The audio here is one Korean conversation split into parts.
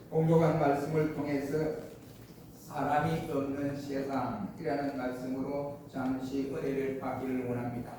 공독한 말씀을 통해서 사람이 없는 세상이라는 말씀으로 잠시 은혜를 받기를 원합니다.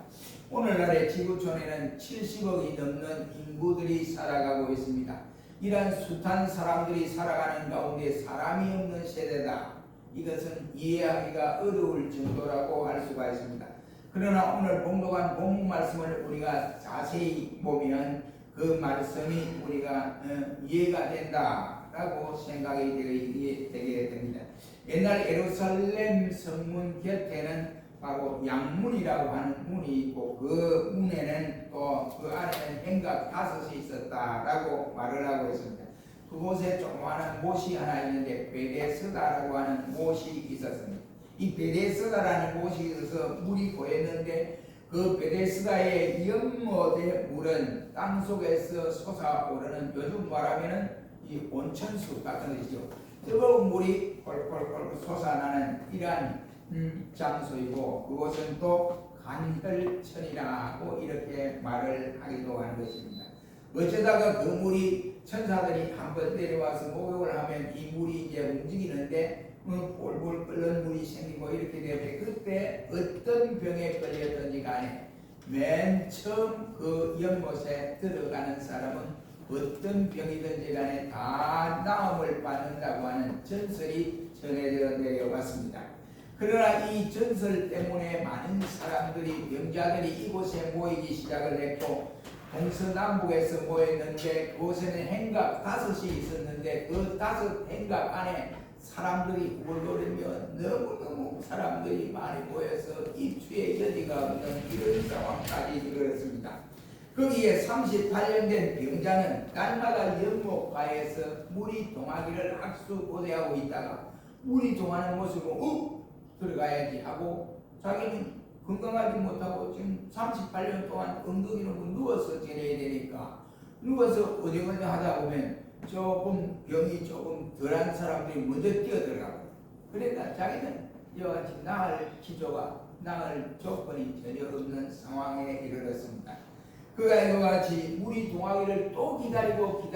오늘날의 지구촌에는 70억이 넘는 인구들이 살아가고 있습니다. 이러한 숱한 사람들이 살아가는 가운데 사람이 없는 세대다. 이것은 이해하기가 어려울 정도라고 할 수가 있습니다. 그러나 오늘 공독한 본문 말씀을 우리가 자세히 보면 그 말씀이 우리가 이해가 된다라고 생각이 되게 됩니다. 옛날 예루살렘 성문 곁에는 바로 양문이라고 하는 문이 있고 그 문에는 또 그 안에는 행각 5이 있었다라고 말을 하고 있습니다. 그곳에 조그마한 못이 하나 있는데 베데스다라고 하는 못이 있었습니다. 이 베데스다라는 못이 있어서 물이 고였는데 그 베데스다의 연못의 물은 땅속에서 솟아오르는, 요즘 말하면은 이 온천수 같은 것이죠. 뜨거운 물이 꼴꼴꼴 솟아나는 이러한 장소이고, 그곳은 또 간혈천이라고 이렇게 말을 하기도 하는 것입니다. 어쩌다가 그 물이 천사들이 한번 내려와서 목욕을 하면 이 물이 이제 움직이는데 볼볼 끓는 물이 생기고 이렇게 되는데, 그때 어떤 병에 걸렸든지 간에 맨 처음 그 연못에 들어가는 사람은 어떤 병이든지 간에 다 나음을 받는다고 하는 전설이 전해져 내려왔습니다. 그러나 이 전설 때문에 많은 사람들이, 병자들이 이곳에 모이기 시작을 했고, 동서남북에서 모였는데 그곳에는 행각 5이 있었는데 그 5 행각 안에 사람들이 울거리며 너무너무 사람들이 많이 모여서 입추의 여지가 없는 이런 상황까지 이르렀습니다. 거기에 38년 된 병자는 날마다 연못가에서 물이 동하기를 학수고대하고 있다가 물이 동하는 모습을 들어가야지 하고, 자기는 건강하지 못하고 지금 38년 동안 엉덩이로 누워서 지내야 되니까 누워서 어정어정 하다 보면 조금 병이 조금 덜한 사람들이 먼저 뛰어들어가고, 그러니까 자기는 이와 같이 나을 기조가, 나을 조건이 전혀 없는 상황에 이르렀습니다. 그가 이와 같이 물이 동하기를 또 기다려도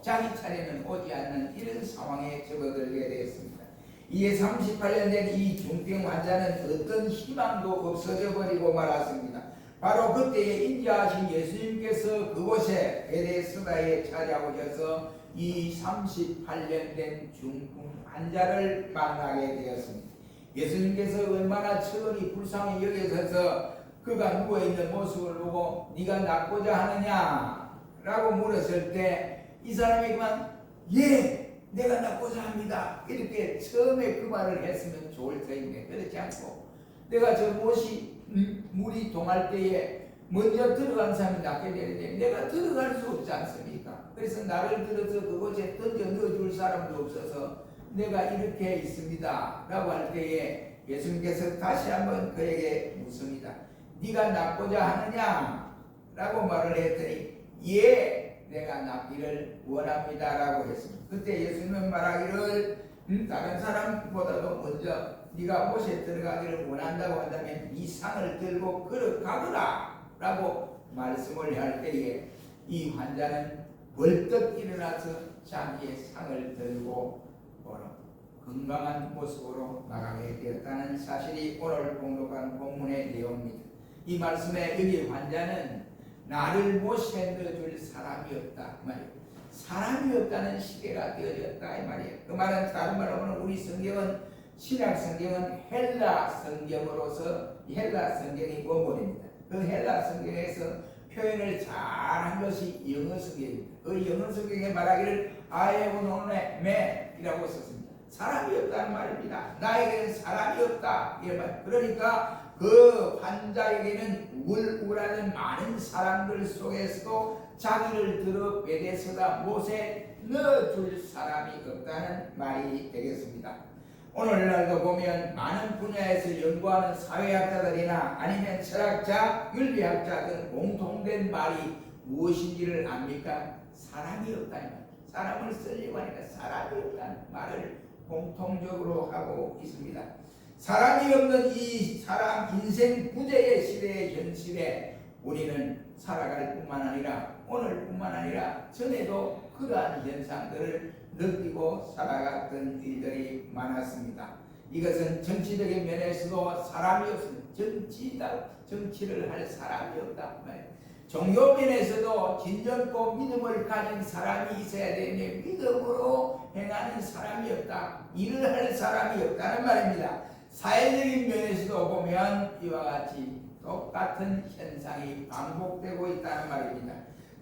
자기 차례는 오지 않는 이런 상황에 접어들게 되었습니다. 이에 38년 된 이 중병 환자는 어떤 희망도 없어져 버리고 말았습니다. 바로 그때에 인자하신 예수님께서 그곳에 베데스다에 찾아오셔서 이 38년 된 중풍 환자를 만나게 되었습니다. 예수님께서 얼마나 천히 불쌍히 여기셔서 그가 누워있는 모습을 보고 네가 낫고자 하느냐? 라고 물었을 때 이 사람이 그만 내가 낫고자 합니다. 이렇게 처음에 그 말을 했으면 좋을 터인데 그렇지 않고, 내가 저 못이 물이 동할 때에 먼저 들어간 사람이 낫게 되는데 내가 들어갈 수 없지 않습니까? 그래서 나를 들어서 그곳에 던져 넣어줄 사람도 없어서 내가 이렇게 있습니다 라고 할 때에 예수님께서 다시 한번 그에게 묻습니다. 네가 낫고자 하느냐? 라고 말을 했더니 내가 낫기를 원합니다 라고 했습니다. 그때 예수님은 말하기를 다른 사람보다도 먼저 네가 못에 들어가기를 원한다고 한다면 이 상을 들고 걸어가거라 라고 말씀을 할 때에 이 환자는 벌떡 일어나서 자기의 상을 들고 건강한 모습으로 나가게 되었다는 사실이 오늘 공독한 본문의 내용입니다. 이 말씀에 여기 환자는 나를 못에 넣어줄 사람이 없다 그 말이에요. 사람이 없다는 시대가 되어졌다 이 말이에요. 그 말은 다른 말로 하면 우리 성경은, 신약 성경은 헬라 성경으로서, 헬라 성경이 원본입니다. 그 헬라 성경에서 표현을 잘한 것이 영어 성경입니다. 그 영어 성경에 말하기를 I have no man이라고 썼습니다. 사람이 없다는 말입니다. 나에게는 사람이 없다 이 말. 그러니까 그 환자에게는 우울하는 많은 사람들 속에서도 자기를 들어 베데스다 못에 넣어줄 사람이 없다는 말이 되겠습니다. 오늘날도 보면 많은 분야에서 연구하는 사회학자들이나 아니면 철학자, 윤리학자 등 공통된 말이 무엇인지를 압니까? 사람이 없다는, 사람을 쓰려고 하니까 사람이 없다는 말을 공통적으로 하고 있습니다. 사람이 없는 이 사람 인생 부재의 시대의 현실에 우리는 살아갈 뿐만 아니라 오늘 뿐만 아니라 전에도 그러한 현상들을 느끼고 살아갔던 일들이 많았습니다. 이것은 정치적인 면에서도 사람이 없습니다. 정치를 할 사람이 없다. 종교 면에서도 진정고 믿음을 가진 사람이 있어야 되는데 믿음으로 행하는 사람이 없다. 일을 할 사람이 없다는 말입니다. 사회적인 면에서도 보면 이와 같이 똑같은 현상이 반복되고 있다는 말입니다.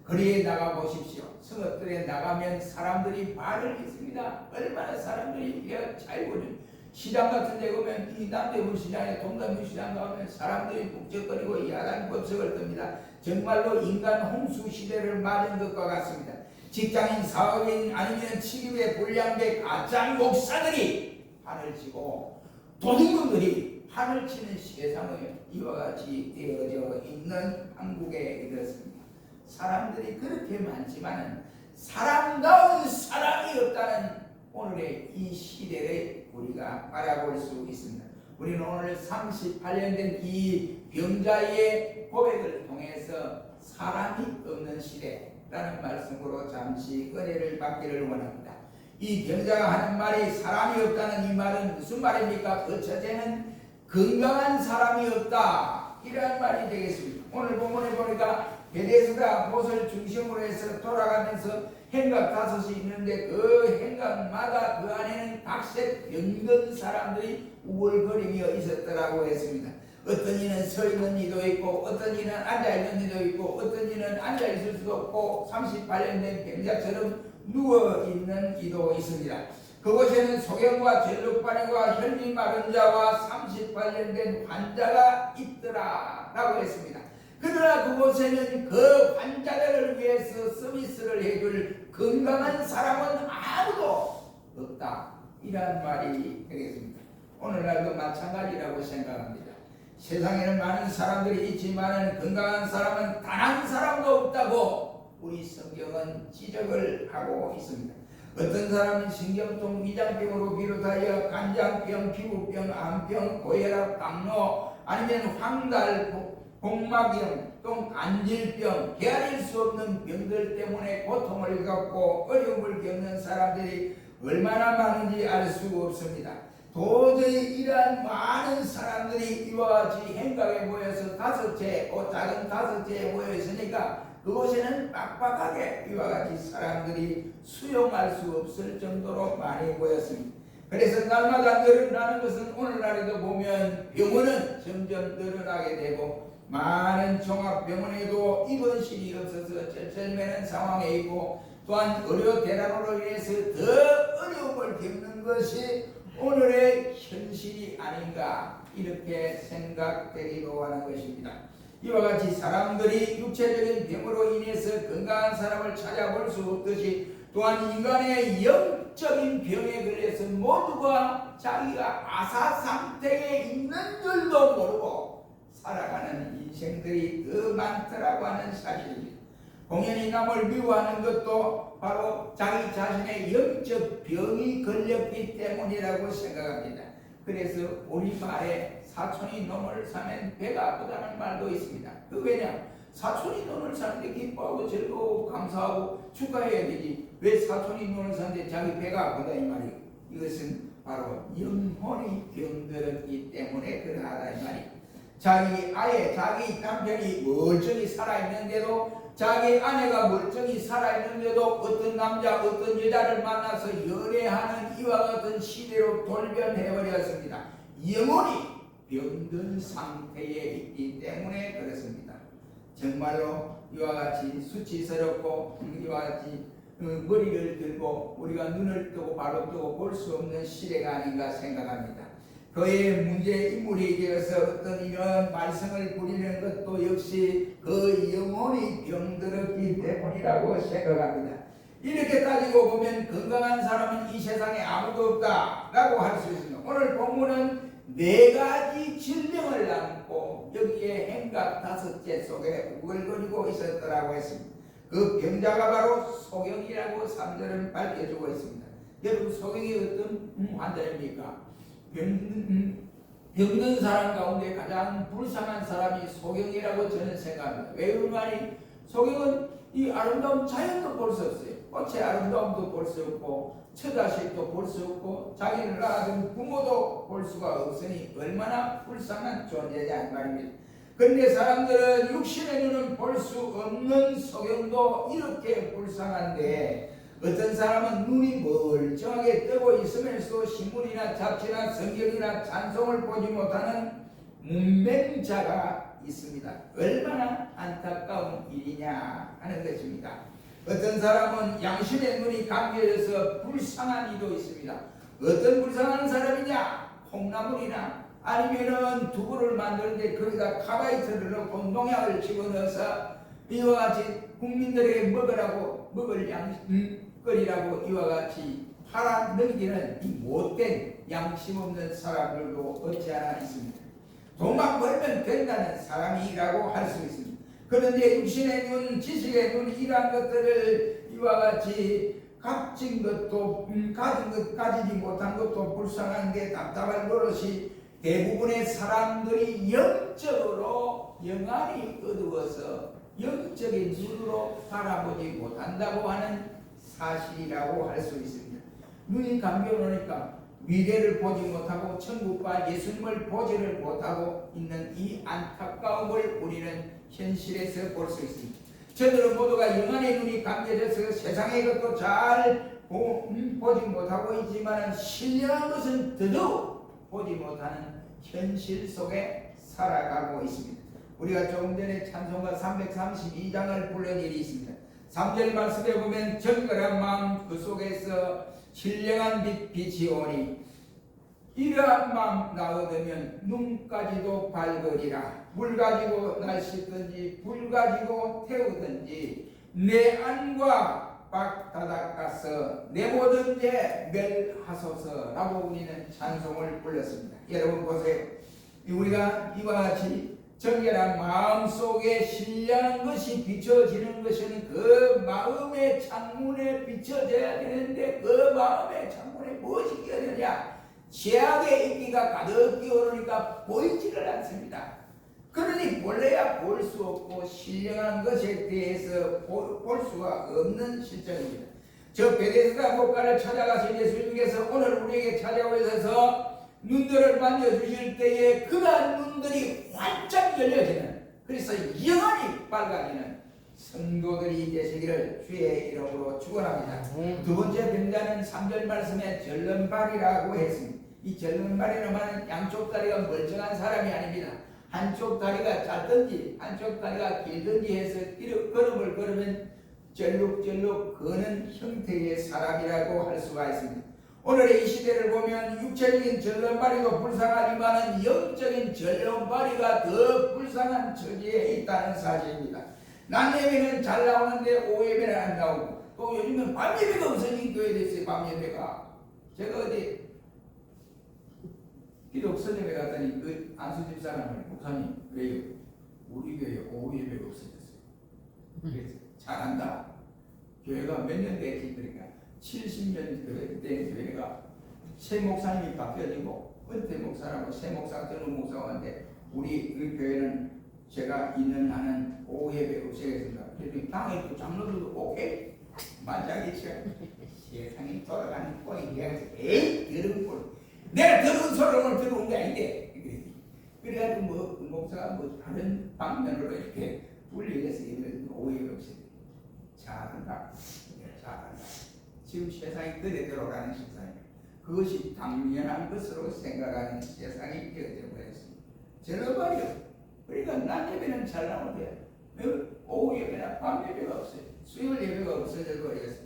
거리에 나가 보십시오. 성읍들에 나가면 사람들이 말을 믿습니다. 얼마나 사람들이 잘 보는 시장 같은 데 보면 이 남대문 시장에 동대문 시장 가면 사람들이 북적거리고 야단 법석을 뜹니다. 정말로 인간 홍수 시대를 맞은 것과 같습니다. 직장인, 사업인 아니면 취급의 불량배 가짜 목사들이 판을 치고 도둑놈들이 판을 치는 세상에 이와 같이 되어져 있는 한국에 이렇습니다. 사람들이 그렇게 많지만은 사람다운 사람이 없다는 오늘의 이 시대를 우리가 바라볼 수 있습니다. 우리는 오늘 38년 된 이 병자의 고백을 통해서 사람이 없는 시대라는 말씀으로 잠시 은혜를 받기를 원합니다. 이 병자가 하는 말이 사람이 없다는 이 말은 무슨 말입니까? 그 첫째는 건강한 사람이 없다 이러한 말이 되겠습니다. 오늘 본문에 보니까 베데스다 못을 중심으로 해서 돌아가면서 행각 5이 있는데 그 행각마다 그 안에는 각색 병든 사람들이 우월거리며 있었더라고 했습니다. 어떤 이는 서 있는 이도 있고 어떤 이는 앉아 있는 이도 있고 어떤 이는 앉아 있을 수도 없고 38년 된 병자처럼 누워 있는 이도 있습니다. 그곳에는 소경과 전력발이와 혈기 마른 자와 38년 된 환자가 있더라 라고 했습니다. 그러나 그곳에는 그 환자들을 위해서 서비스를 해줄 건강한 사람은 아무도 없다 이런 말이 되겠습니다. 오늘날도 마찬가지라고 생각합니다. 세상에는 많은 사람들이 있지만 건강한 사람은 단 한 사람도 없다고 우리 성경은 지적을 하고 있습니다. 어떤 사람은 신경통, 위장병으로 비롯하여 간장병, 피부병, 암병, 고혈압, 당뇨 아니면 황달, 복막염, 또 안질병, 헤아릴 수 없는 병들 때문에 고통을 겪고 어려움을 겪는 사람들이 얼마나 많은지 알 수 없습니다. 도저히 이러한 많은 사람들이 이와 같이 행각에 모여서 작은 5채에 모여 있으니까 그곳에는 빡빡하게 이와 같이 사람들이 수용할 수 없을 정도로 많이 모였습니다. 그래서 날마다 늘어나는 것은 오늘날에도 보면 병원은 점점 늘어나게 되고 많은 종합병원에도 입원실이 없어서 절절매는 상황에 있고 또한 의료 대란으로 인해서 더 어려움을 겪는 것이 오늘의 현실이 아닌가 이렇게 생각되기도 하는 것입니다. 이와 같이 사람들이 육체적인 병으로 인해서 건강한 사람을 찾아볼 수 없듯이 또한 인간의 영적인 병에 걸려서 모두가 자기가 아사 상태에 있는 줄도 모르고 살아가는 인생들이 더 많더라고 하는 사실입니다. 공연히 남을 미워하는 것도 바로 자기 자신의 영적 병이 걸렸기 때문이라고 생각합니다. 그래서 우리말에 사촌이 놈을 사면 배가 아프다는 말도 있습니다. 그 왜냐? 사촌이 놈을 사는데 기뻐하고 즐거워 감사하고 축하해야 되지. 왜 사촌이 놈을 사는데 자기 배가 아프다 이 말이에요. 이것은 바로 영혼이 병들었기 때문에 그러하다 이 말이에요. 자기 남편이 멀쩡히 살아있는데도 자기 아내가 멀쩡히 살아있는데도 어떤 남자 어떤 여자를 만나서 연애하는 이와 같은 시대로 돌변해버렸습니다. 영혼이 병든 상태에 있기 때문에 그렇습니다. 정말로 이와 같이 수치스럽고 이와 같이 머리를 들고 우리가 눈을 뜨고 발을 뜨고 볼 수 없는 시대가 아닌가 생각합니다. 그의 문제 인물이 되어서 어떤 이런 말썽을 부리는 것도 역시 그 영혼이 병들었기 때문이라고 생각합니다. 이렇게 따지고 보면 건강한 사람은 이 세상에 아무도 없다라고 할 수 있습니다. 오늘 본문은 4가지 질병을 안고 여기에 행각 5째 속에 우글거리고 있었더라고 했습니다. 그 병자가 바로 소경이라고 3절은 밝혀주고 있습니다. 여러분 소경이 어떤 환자입니까? 병든 사람 가운데 가장 불쌍한 사람이 소경이라고 저는 생각합니다. 왜 그런가니 소경은 이 아름다운 자연도 볼 수 없어요. 꽃의 아름다움도 볼 수 없고 처자식도 볼 수 없고 자기를 낳아준 부모도 볼 수가 없으니 얼마나 불쌍한 존재냐 이 말입니다. 그런데 사람들은 육신의 눈은 볼 수 없는 소경도 이렇게 불쌍한데 어떤 사람은 눈이 멀쩡하게 뜨고 있으면서도 신문이나 잡지나 성경이나 찬송을 보지 못하는 문맹자가 있습니다. 얼마나 안타까운 일이냐 하는 것입니다. 어떤 사람은 양심의 눈이 감겨져서 불쌍한 이도 있습니다. 어떤 불쌍한 사람이냐? 콩나물이나 아니면은 두부를 만드는데 거기다 카바이트를 넣고 농약을 집어넣어서 이와 같이 국민들에게 먹을 양식거리라고 이와 같이 팔아 넘기는 이 못된 양심 없는 사람들도 없지 않아 있습니다. 돈만 벌면 된다는 사람이라고 할 수 있습니다. 그런데 육신의 눈, 지식의 눈 이러한 것들을 이와 같이 값진 것도 가진 것 가지지 못한 것도 불쌍한데 답답한 노릇이 대부분의 사람들이 영적으로 영안이 어두워서 영적인 눈으로 바라보지 못한다고 하는 사실이라고 할 수 있습니다. 눈이 감겨놓으니까 미래를 보지 못하고 천국과 예수님을 보지를 못하고 있는 이 안타까움을 우리는 현실에서 볼 수 있습니다. 저들은 모두가 영안의 눈이 감겨져서 세상의 것도 잘 보지 못하고 있지만 신령한 것은 더더욱 보지 못하는 현실 속에 살아가고 있습니다. 우리가 조금 전에 찬송가 332장을 불른 일이 있습니다. 3절 말씀에 보면 정결한 마음 그 속에서 신령한 빛이 오니 이러한 마음 나거두면 눈까지도 밝으리라. 물 가지고 날 씻든지 불 가지고 태우든지 내 안과 밖 다닦아서 내 모든 죄 멸하소서라고 우리는 찬송을 불렀습니다. 여러분 보세요. 우리가 이와 같이 정결한 마음 속에 신령한 것이 비춰지는 것은 그 마음의 창문에 비춰져야 되는데 그 마음의 창문에 무엇이 끼어드냐? 죄악의 인기가 가득 끼어오르니까 보이지를 않습니다. 그러니 본래야 볼 수 없고 신령한 것에 대해서 볼 수가 없는 실정입니다. 저 베데스다 목가를 찾아가신 예수님께서 오늘 우리에게 찾아오셔서 눈들을 만져주실 때에 그러한 눈들이 활짝 열려지는, 그래서 영원히 밝아지는 성도들이 되시기를 주의 이름으로 축원합니다. 두 번째 병자는 3절 말씀에 절름발이라고 했습니다. 이 절름발이라는 양쪽 다리가 멀쩡한 사람이 아닙니다. 한쪽 다리가 짧든지 한쪽 다리가 길든지 해서 걸음을 걸으면 절룩절룩 거는 형태의 사람이라고 할 수가 있습니다. 오늘의 이 시대를 보면 육체적인 절름발이도 불쌍하지만 영적인 절름발이가 더 불쌍한 처지에 있다는 사실입니다. 낮 예배는 잘 나오는데 오후 예배는 안 나오고, 또 요즘은 밤 예배가 없어진 교회도 있어요. 밤 예배가. 제가 어디 기독 선임에 갔더니 그 안수집 사람을 목사님 왜요? 우리 교회 오후 예배가 없어졌어요. 그래서 잘한다. 교회가 몇 년 됐지? 그러니까 70년 된 교회가 새 목사님이 바뀌어지고 은퇴 목사라고 새 목사 젊은 목사가 왔는데 우리 교회는 제가 있는 한은 오후 예배 없애겠습니다. 그랬더니 당에 또 장로들도 오케이? 만장일치가 세상이 돌아가는 꼴이 그래서 에이 더러운 꼴, 내가 더러운 소리를 들어온 게 아닌데 그래가지고 그 목사가 다른 방면으로 이렇게 불리해서 오후 예배 없애요. 잘한다. 잘한다. 지금 세상이 그대로 가는 세상입니다. 그것이 당연한 것으로 생각하는 세상이 되어져 버렸습니다. 저런 말이요. 그러니까 낮 예배는 잘 나오는데 오후 예배나 밤 예배가 없어요. 수요일 예배가 없어져 버렸습니다.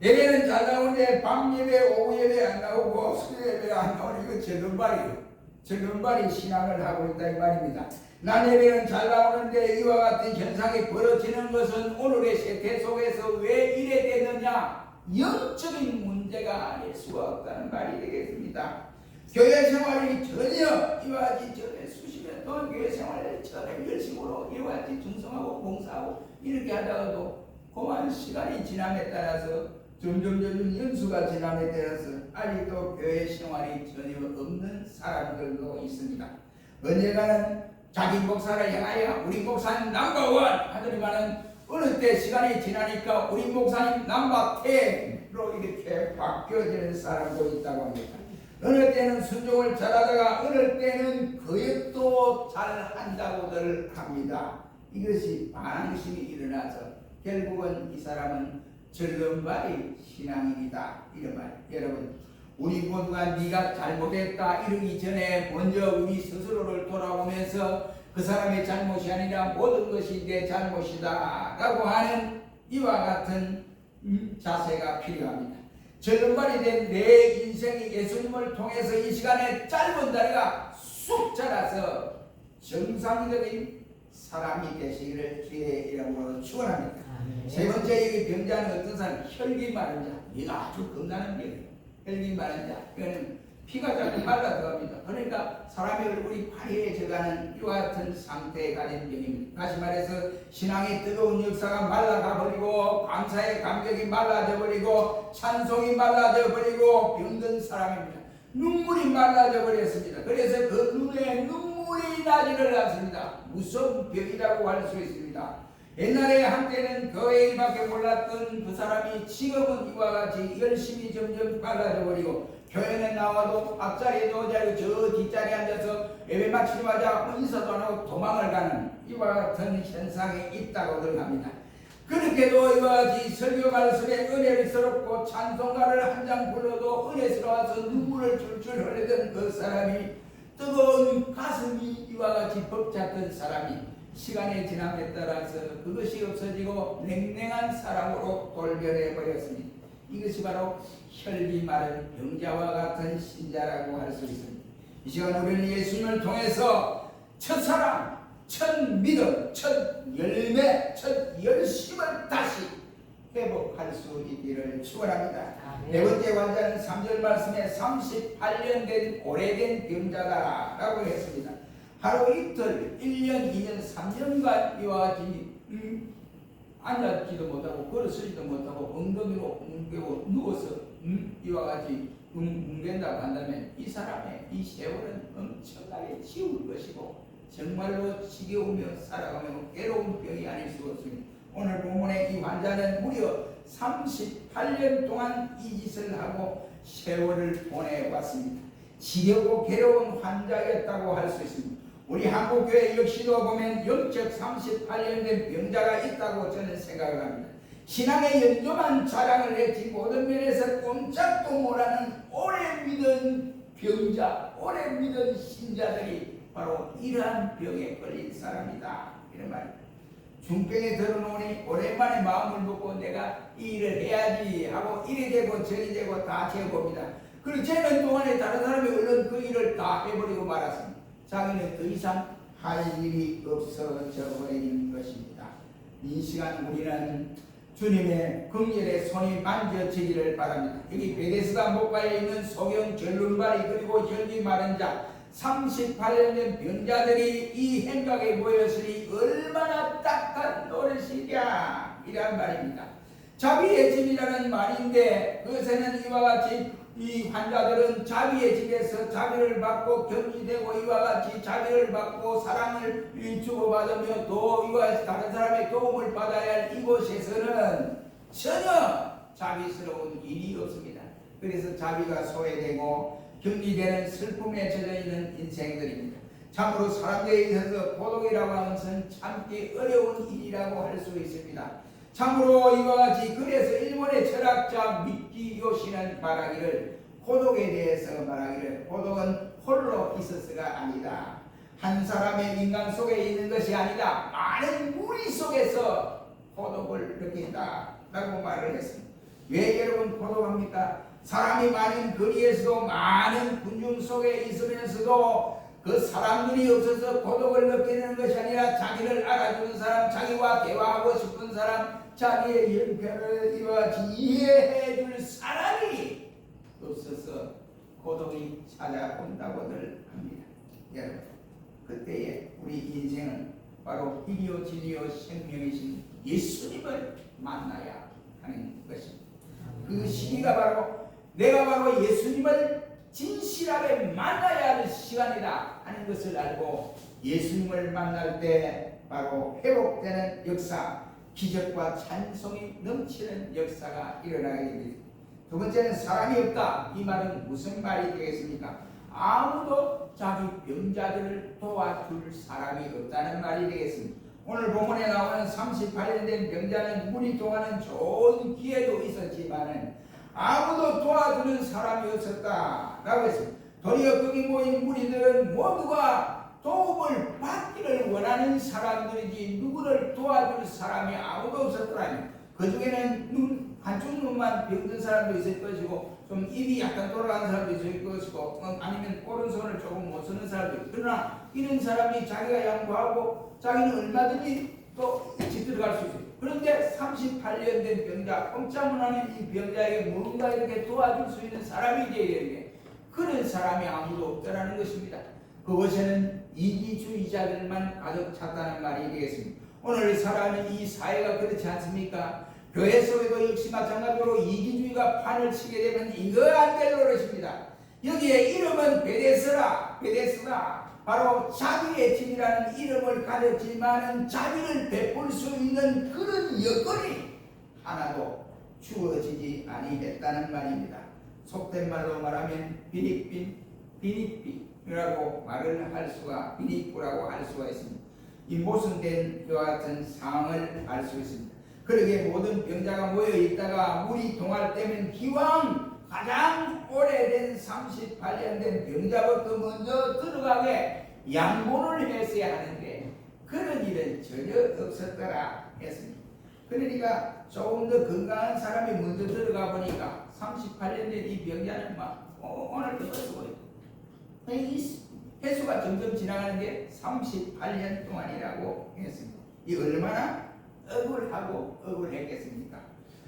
예배는 잘 나오는데 밤 예배, 오후 예배 안 나오고 수요일 예배가 안 나오는 이거 저런 말이요. 저런 말이 신앙을 하고 있다 이 말입니다. 낮 예배는 잘 나오는데 이와 같은 현상이 벌어지는 것은 오늘의 세태 속에서 왜 이래 됐느냐? 영적인 문제가 아닐 수가 없다는 말이 되겠습니다. 교회 생활이 전혀 이와 같이 전에 수십 년 동안 교회 생활을 전에 열심으로 이와 같이 충성하고 봉사하고 이렇게 하다가도 그만 시간이 지남에 따라서 점점 연수가 지남에 따라서 아직도 교회 생활이 전혀 없는 사람들도 있습니다. 언젠가는 자기 목사를 향하여 우리 목사는 넘버원 하더니만은 어느 때 시간이 지나니까 우리 목사님 남바텐으로 이렇게 바뀌어지는 사람도 있다고 합니다. 어느 때는 순종을 잘하다가 어느 때는 거역도 잘한다고들 합니다. 이것이 반항심이 일어나서 결국은 이 사람은 절름발이 신앙인이다 이런 말. 여러분, 우리 모두가 네가 잘못했다 이러기 전에 먼저 우리 스스로를 돌아보면서 그 사람의 잘못이 아니라 모든 것이 내 잘못이다 라고 하는 이와 같은 자세가 필요합니다. 절름발이 된 내 인생이 예수님을 통해서 이 시간에 짧은 다리가 쑥 자라서 정상적인 사람이 되시기를 주의 이름으로 축원합니다. 세 번째, 여기 병자는 어떤 사람? 혈기 마른 자. 이가 아주 겁나는 병이에요. 혈기 마른 자. 이거는 피가 자꾸 말라 들어갑니다. 그러니까 사람의 얼굴이 파리해져가는 이와 같은 상태에 가진 병입니다. 다시 말해서 신앙의 뜨거운 역사가 말라가 버리고 감사의 감격이 말라져 버리고 찬송이 말라져 버리고 병든 사람입니다. 눈물이 말라져 버렸습니다. 그래서 그 눈에 눈물이 나지를 않습니다. 무서운 병이라고 할 수 있습니다. 옛날에 한때는 교회 일밖에 몰랐던 그 사람이 지금은 이와 같이 열심히 점점 빨라져 버리고 교회는 나와도 앞자리에 놓자리고 저 뒷자리에 앉아서 예배 마치자마자 인사도 안 하고 도망을 가는 이와 같은 현상이 있다고들 합니다. 그렇게도 이와 같이 설교 말씀에 은혜스럽고 찬송가를 한 장 불러도 은혜스러워서 눈물을 줄줄 흘리던 그 사람이 뜨거운 가슴이 이와 같이 벅찼던 사람이 시간의 지남에 따라서 그것이 없어지고 냉랭한 사람으로 돌변해 버렸습니다. 이것이 바로 혈기 마른 병자와 같은 신자라고 할 수 있습니다. 이 시간 우리는 예수님을 통해서 첫사랑, 첫 믿음, 첫 열매, 첫 열심을 다시 회복할 수 있기를 축원합니다. 네 번째 환자는 3절 말씀에 38년 된 오래된 병자다라고 했습니다. 하루 이틀, 1년, 2년, 3년간 이와 같이 앉았지도 못하고 걸어서지도 못하고 엉덩이로 뭉개고 누워서 이와 같이 뭉갠다고 한다면 이 사람의 이 세월은 엄청나게 지울 것이고 정말로 지겨우며 살아가며 괴로운 병이 아닐 수가 없습니다. 오늘 본문의 이 환자는 무려 38년 동안 이 짓을 하고 세월을 보내왔습니다. 지겹고 괴로운 환자였다고 할 수 있습니다. 우리 한국교회 역시도 보면 영적 38년 된 병자가 있다고 저는 생각을 합니다. 신앙의 연조만 자랑을 했지 모든 면에서 꼼짝도 못하는 오래 믿은 병자, 오래 믿은 신자들이 바로 이러한 병에 걸린 사람이다 이런 말입니다. 중병에 들어놓으니 오랜만에 마음을 먹고 내가 이 일을 해야지 하고 이리 되고 저리 되고 다 재봅니다. 그리고 재는 동안에 다른 사람이 얼른 그 일을 다 해버리고 말았습니다. 자기는 더 이상 할 일이 없어져 버린 것입니다. 이 시간 우리는 주님의 긍휼의 손이 만져지기를 바랍니다. 여기 베데스다 목가에 있는 소경 절름발이 그리고 혈기 마른 자 38년 된 병자들이 이 행각에 모였으니 얼마나 딱한 노릇이랴 이란 말입니다. 자비의 집이라는 말인데 그것에는 이와 같이 이 환자들은 자비의 집에서 자비를 받고 격리되고 이와 같이 자비를 받고 사랑을 주고받으며 또 이와 같이 다른 사람의 도움을 받아야 할 이곳에서는 전혀 자비스러운 일이 없습니다. 그래서 자비가 소외되고 격리되는 슬픔에 젖어있는 인생들입니다. 참으로 사람들에 있어서 고독이라고 하는 것은 참기 어려운 일이라고 할 수 있습니다. 참으로 이와 같이 그래서 일본의 철학자 미키 요시는 말하기를 고독에 대해서 말하기를 고독은 홀로 있어서가 아니다. 한 사람의 인간 속에 있는 것이 아니다. 많은 무리 속에서 고독을 느낀다 라고 말을 했습니다. 왜 여러분 고독합니까? 사람이 많은 거리에서도 많은 군중 속에 있으면서도 그 사람들이 없어서 고독을 느끼는 것이 아니라 자기를 알아주는 사람, 자기와 대화하고 싶은 사람, 자기의 형편을 이와 같이 이해해 줄 사람이 없어서 고독이 찾아온다고들 합니다. 여러분, 그때에 우리 인생은 바로 길이요 진리요 생명이신 예수님을 만나야 하는 것입니다. 그 시기가 바로 내가 바로 예수님을 진실하게 만나야 할 시간이다 하는 것을 알고 예수님을 만날 때 바로 회복되는 역사, 기적과 찬송이 넘치는 역사가 일어나게 됩니다. 두 번째는 사람이 없다. 이 말은 무슨 말이 되겠습니까? 아무도 자기 병자들을 도와줄 사람이 없다는 말이 되겠습니다. 오늘 본문에 나오는 38년 된 병자는 물이 통하는 좋은 기회도 있었지만은 아무도 도와주는 사람이 없었다라고 했습니다. 도리어 거기 모인 무리들은 모두가 도움을 받기를 원하는 사람들이지 누구를 도와줄 사람이 아무도 없었더라니. 그 중에는 한쪽 눈만 병든 사람도 있을 것이고 좀 입이 약간 돌아가는 사람도 있을 것이고 아니면 오른손을 조금 못 쓰는 사람도 있고, 그러나 이런 사람이 자기가 양보하고 자기는 얼마든지 또 같이 들어갈 수 있어요. 그런데 38년 된 병자, 꼼짝을 하는 이 병자에게 뭔가 이렇게 도와줄 수 있는 사람이 되어야 되는데 그런 사람이 아무도 없다라는 것입니다. 그곳에는 이기주의자들만 가득 찼다는 말이 되겠습니다. 오늘 살아가는 이 사회가 그렇지 않습니까? 교회 속에도 역시 마찬가지로 이기주의가 판을 치게 되면 이거 안 될 노릇입니다. 여기에 이름은 베데스다. 바로 자기의 집이라는 이름을 가졌지만은 자비를 베풀 수 있는 그런 여건이 하나도 주어지지 아니했다는 말입니다. 속된 말로 말하면 비니삐라고 말을 할 수가, 비니뿌라고 할 수가 있습니다. 이 모순된 이와 같은 상황을 알 수 있습니다. 그러기에 모든 병자가 모여 있다가 물이 동할 때면 기왕 가장 오래된 38년 된 병자부터 먼저 들어가게 양보를 했어야 하는데 그런 일은 전혀 없었더라 했습니다. 그러니까 조금 더 건강한 사람이 먼저 들어가 보니까 38년 된 이 병자는 막 오늘 들어서 이 횟수가 점점 지나가는 게 38년 동안이라고 했습니다. 이 얼마나 억울하고 억울했겠습니까?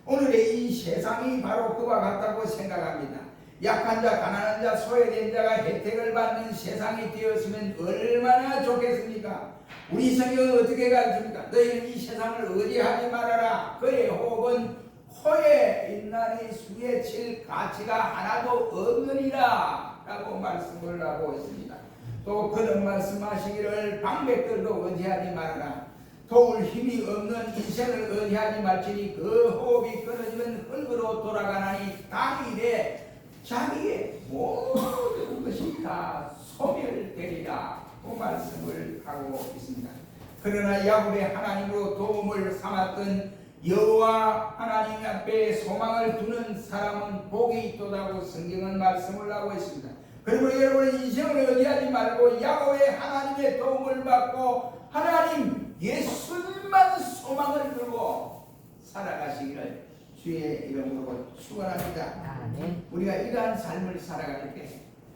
오늘의 이 세상이 바로 그와 같다고 생각합니다. 약한 자, 가난한 자, 소외된 자가 혜택을 받는 세상이 되었으면 얼마나 좋겠습니까? 우리 성경은 어떻게 가르칩니까? 너희는 이 세상을 의지하지 말아라. 그의 호흡은 코에 있나니 수에 칠 가치가 하나도 없느니라 라고 말씀을 하고 있습니다. 또 그런 말씀하시기를 방백들도 의지하지 말아라. 도울 힘이 없는 인생을 의지하지 말지니 그 호흡이 끊어지면 흙으로 돌아가나니 당일에 자기의 모든 것이 다 소멸되리라 그 말씀을 하고 있습니다. 그러나 야곱의 하나님으로 도움을 삼았던 여호와 하나님 앞에 소망을 두는 사람은 복이 있도다고 성경은 말씀을 하고 있습니다. 그리고 여러분의 인생을 의지하지 말고 야곱의 하나님의 도움을 받고 하나님 예수님만 소망을 들고 살아가시기를 주의 이름으로 축원합니다. 우리가 이러한 삶을 살아갈 때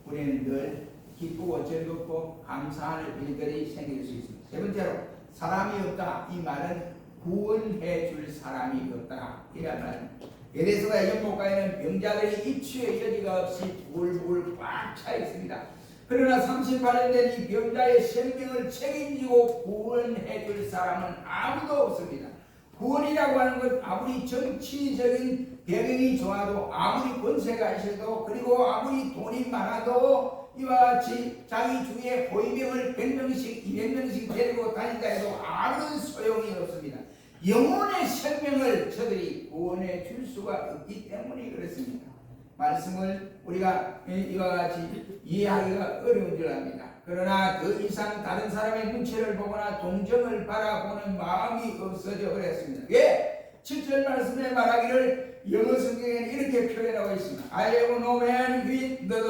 우리는 늘 기쁘고 즐겁고 감사하는 일들이 생길 수 있습니다. 세 번째로 사람이 없다. 이 말은 구원해 줄 사람이 없다 이란 말입니다. 에베소서 연못가에는 병자들이 입추의 여지가 없이 불불 꽉 차 있습니다. 그러나 38년 된 이 병자의 생명을 책임지고 구원해 줄 사람은 아무도 없습니다. 구원이라고 하는 것 아무리 정치적인 배경이 좋아도 아무리 권세가 있어도 그리고 아무리 돈이 많아도 이와 같이 자기 주위에 호위병을 100명씩 200명씩 데리고 다닌다 해도 아무런 소용이 없습니다. 영혼의 생명을 저들이 구원해 줄 수가 없기 때문에 그렇습니다. 말씀을 우리가 이와 같이 이해하기가 어려운 줄 압니다. 그러나 그 이상 다른 사람의 눈치를 보거나 동정을 바라보는 마음이 없어져 버렸습니다. 왜? 7절 말씀에 말하기를 영어 성경에는 이렇게 표현하고 있습니다. I have no man with the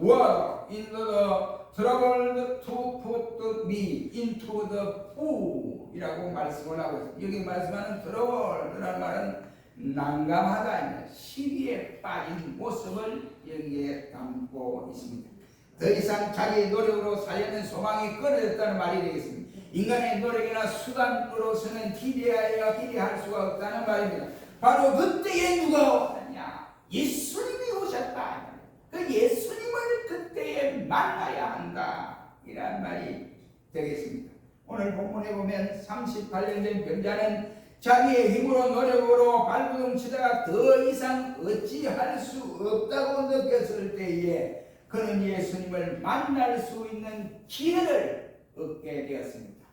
water in the trouble to put me into the pool 이라고 말씀을 하고 있습니다. 여기 말씀하는 trouble라는 말은 난감하다, 시비에 빠진 모습을 여기에 담고 있습니다. 더 이상 자기의 노력으로 살려는 소망이 끊어졌다는 말이 되겠습니다. 인간의 노력이나 수단으로서는 기대할 수가 없다는 말입니다. 바로 그때에 누가 오느냐? 예수님이 오셨다. 그 예수님을 그때에 만나야 한다. 이란 말이 되겠습니다. 오늘 본문에 보면 38년 된 병자는 자기의 힘으로 노력으로 발버둥 치다가 더 이상 어찌할 수 없다고 느꼈을 때에 그는 예수님을 만날 수 있는 기회를 얻게 되었습니다.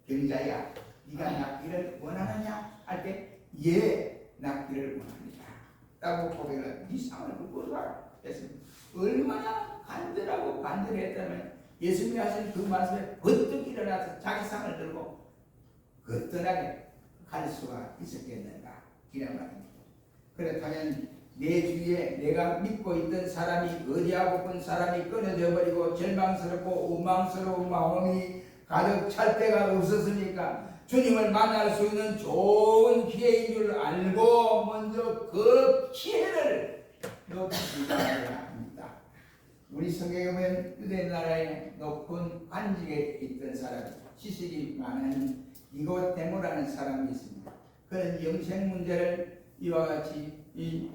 병자야, 네가 낫기를 원하느냐 할 때 예, 낫기를 원합니다 라고 고백을 이 상을 긋고 했습니다. 얼마나 간절하고 간절했다면 예수님이 하신 그 말씀에 번뜩 일어나서 자기 상을 들고 거뜬하게 갈 수가 있었겠는가 이런 말입니다. 그렇다면 내 주위에 내가 믿고 있던 사람이 의지하고픈 사람이 끊어져 버리고 절망스럽고 원망스러운 마음이 가득 찰 때가 없었습니까? 주님을 만날 수 있는 좋은 기회인 줄 알고 먼저 그 기회를 놓치지 말아야 합니다. 우리 성경에 보면 유대 나라의 높은 관직에 있던 사람, 지식이 많은 니고데모라는 사람이 있습니다. 그는 영생 문제를 이와 같이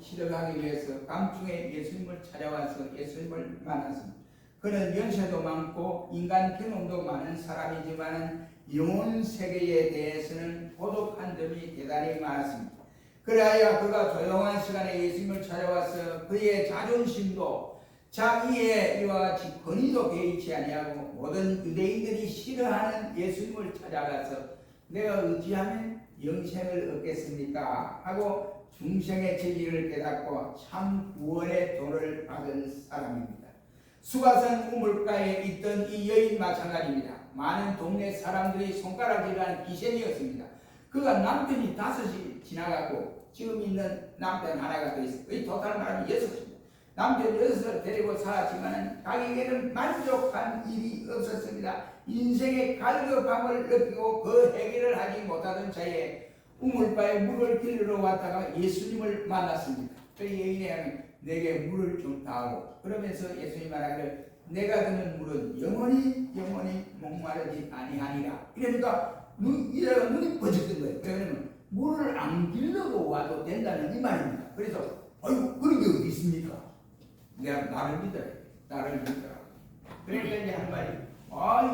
실현하기 위해서 밤중에 예수님을 찾아와서 예수님을 만났습니다. 그는 연세도 많고 인간 경험도 많은 사람이지만 영혼 세계에 대해서는 고독한 점이 대단히 많았습니다. 그래야 그가 조용한 시간에 예수님을 찾아와서 그의 자존심도 자기의 이와 같이 권위도 개의치 아니하고 모든 유대인들이 싫어하는 예수님을 찾아가서 내가 의지하면 영생을 얻겠습니까? 하고 중생의 진리를 깨닫고 참 구원의 도를 받은 사람입니다. 수가산 우물가에 있던 이 여인 마찬가지입니다. 많은 동네 사람들이 손가락질하는 기생이었습니다. 그가 남편이 5이 지나가고 지금 있는 남편 하나가 더 있어요. 거의 토탈 말하면 6입니다. 남편 6을 데리고 살았지만 자기에게는 만족한 일이 없었습니다. 인생의 갈급함을 느끼고 그 해결을 하지 못하던 차에 우물가에 물을 길러 왔다가 예수님을 만났습니다. 그 여인이 내게 물을 좀 다오. 그러면서 예수님이 말하기를 내가 드는 물은 영원히 목마르지 아니하니라. 이러니까 눈이 번쩍 뜬 거예요. 왜냐하면 물을 안 길러도 와도 된다는 이 말입니다. 그래서 아이고 그런 게 어디 있습니까? 내가 나를 믿어라. 그러니까 이제 한 말이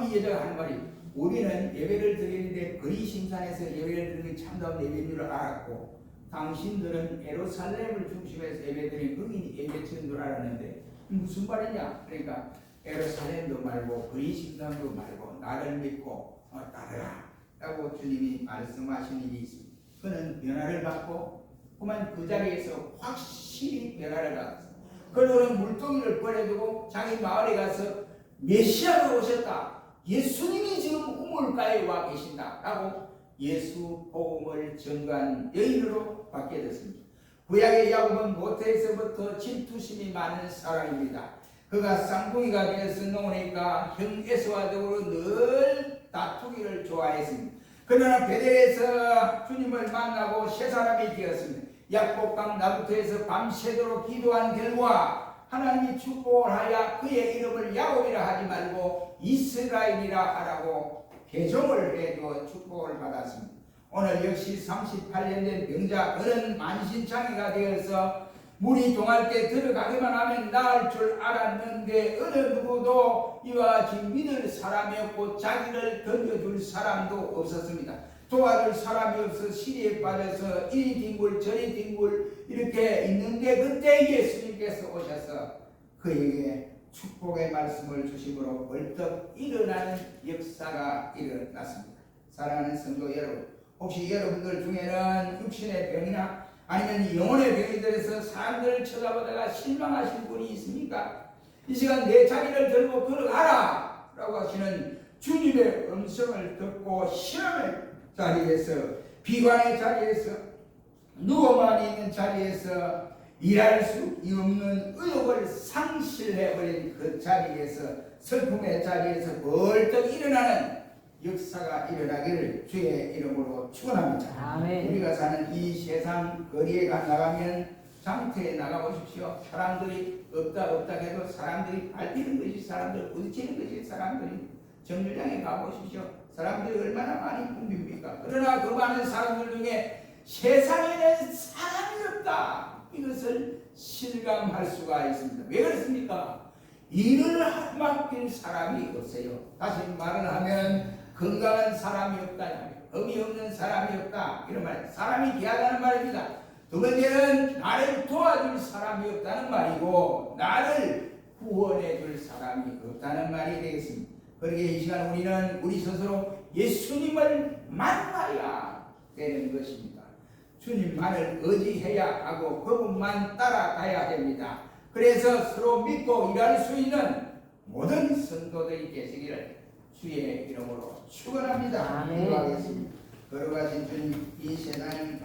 이 여자가 한 말이 우리는 예배를 드리는데 거리심산에서 예배를 드리는 참다운 예배인 줄 알았고 당신들은 예루살렘을 중심해서 예배드리는 거기 예배치는 줄 알았는데 무슨 말이냐? 그러니까 예루살렘도 말고 거리심산도 말고 나를 믿고 따르라 라고 주님이 말씀하신 일이 있습니다. 그는 변화를 받고 그만 그 자리에서 확실히 변화를 받았습니다. 그리고는 물동이를 버려두고 자기 마을에 가서 메시아로 오셨다. 예수님이 지금 우물가에 와 계신다 라고 예수 복음을 전가한 여인으로 바뀌게 됐습니다. 구약의 야곱은 모태에서부터 질투심이 많은 사람입니다. 그가 쌍둥이가 되어서 노니까 형 에서와도 늘 다투기를 좋아했습니다. 그러나 베델에서 주님을 만나고 새 사람이 되었습니다. 약복강 나부터에서 밤새도록 기도한 결과 하나님이 축복을 하여 그의 이름을 야곱이라 하지 말고 이스라엘이라 하라고 개종을 해도 축복을 받았습니다. 오늘 역시 38년 된 병자 그는 만신창이가 되어서 물이 동할 때 들어가기만 하면 나을 줄 알았는데 어느 누구도 이와 같이 믿을 사람이 없고 자기를 던져줄 사람도 없었습니다. 도와줄 사람이 없어 시리에 빠져서 이리 뒹굴 저리 뒹굴 이렇게 있는데 그때 예수님께서 오셔서 그에게 축복의 말씀을 주심으로 벌떡 일어나는 역사가 일어났습니다. 사랑하는 성도 여러분, 혹시 여러분들 중에는 육신의 병이나 아니면 영혼의 병이 들어서 사람들을 쳐다보다가 실망하신 분이 있습니까? 이 시간 내 자리를 들고 걸어가라 라고 하시는 주님의 음성을 듣고 시험의 자리에서 비관의 자리에서 누워만 있는 자리에서 일할 수 없는 의욕을 상실해버린 그 자리에서 슬픔의 자리에서 벌떡 일어나는 역사가 일어나기를 주의 이름으로 축원합니다. 아멘. 우리가 사는 이 세상 거리에 나가면 장터에 나가보십시오. 사람들이 없다 해도 사람들이 밟히는 것이 사람들 부딪히는 것이 사람들이 정류장에 가보십시오. 사람들이 얼마나 많이 붐빕니까? 그러나 그 많은 사람들 중에 세상에는 사람이 없다. 이것을 실감할 수가 있습니다. 왜 그렇습니까? 일을 맡길 사람이 없어요. 다시 말을 하면 건강한 사람이 없다. 의미 없는 사람이 없다. 이런 말. 사람이 귀하다는 말입니다. 두 번째는 나를 도와줄 사람이 없다는 말이고 나를 구원해 줄 사람이 없다는 말이 되겠습니다. 그러기에 이 시간 우리는 우리 스스로 예수님을 만나야 되는 것입니다. 주님만을 의지해야 하고 그분만 따라가야 됩니다. 그래서 서로 믿고 일할 수 있는 모든 성도들이 계시기를 주의 이름으로 축원합니다. 아멘. 기도하겠습니다. 걸어가신 주님, 이 세상은